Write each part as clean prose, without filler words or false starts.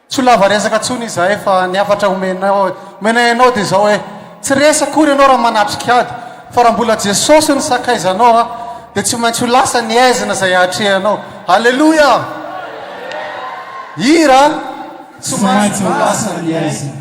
tsy ho lava resaka tsony izay fa niafatra omenay dia izao hoe tsy resakory ianao raha manatrika ady fa raha mbola jesosy ny sakaizanao dia tsy maintsy ho lasa ny aizina izay ahatrehanao. Alleloia! Ira tsy maintsy ho lasa ny aizina.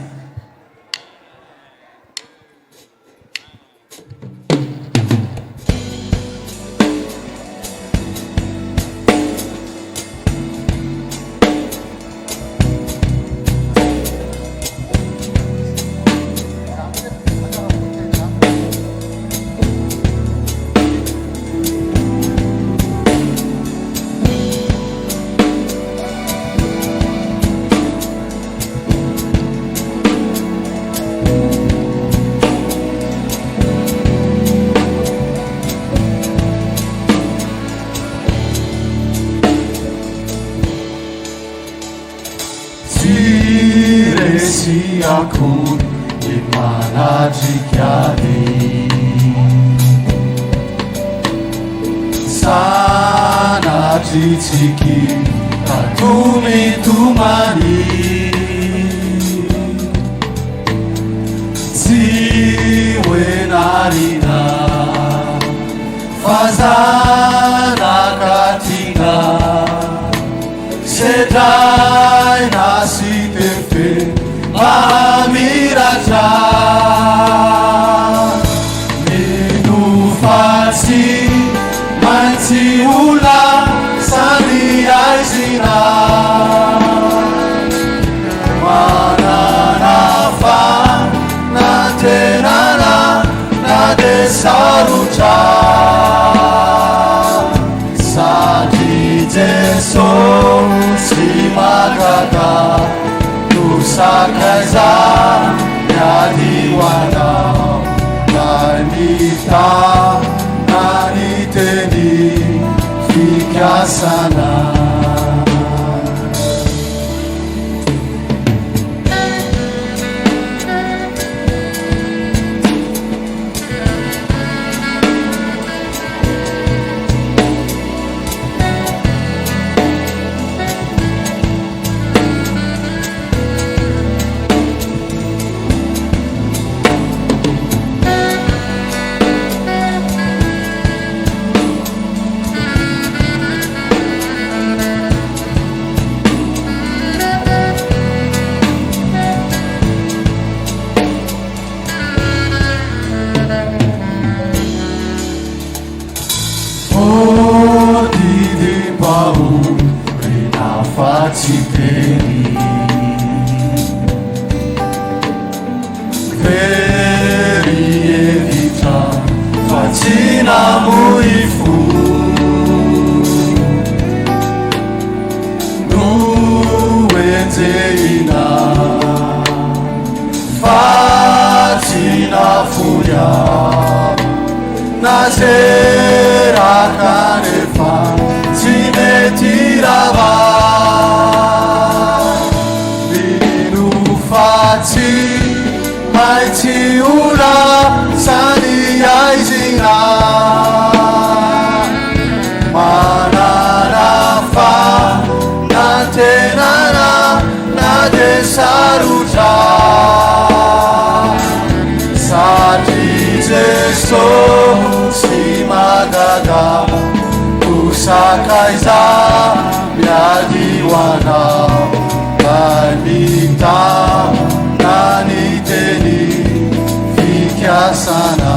Aku di mana jika di sana ciciki katumi tumani ziwe narina fazana katinga sedai nasi tefe Amiraja Minufasi Manti ula Sani aizina Mananafa Natenana Nadesaruja Sadi Jeso Simagada Sakaiza Yadiwana Nanita Naniteni Fikasana Sakaiza Yadiwana Nanita Naniteni Fikyasana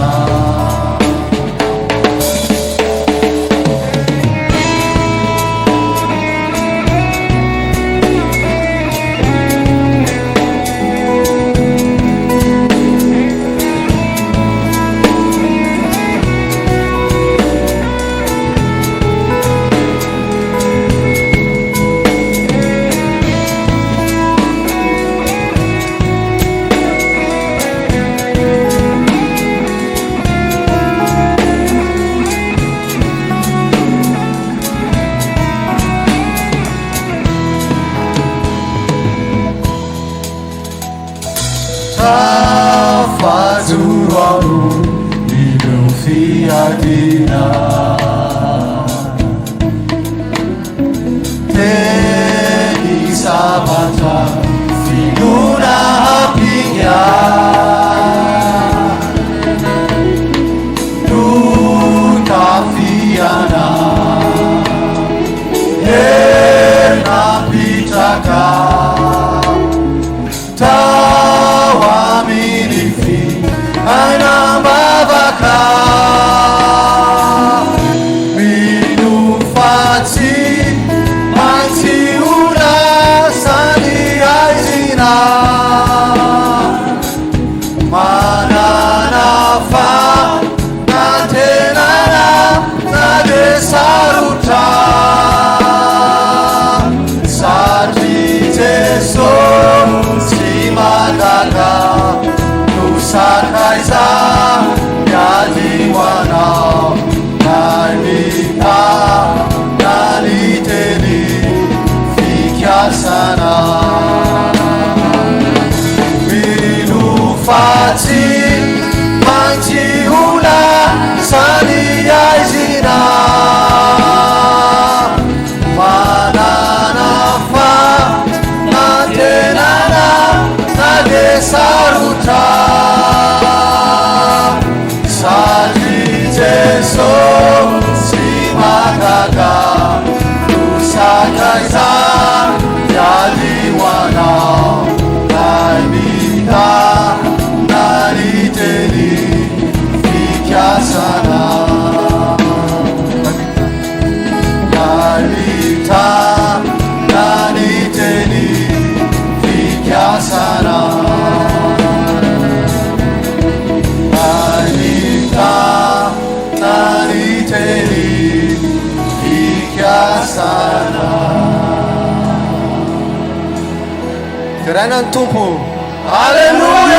Fazuramu Fiadina Teni Sabata firenan'ny tompo Alleluia.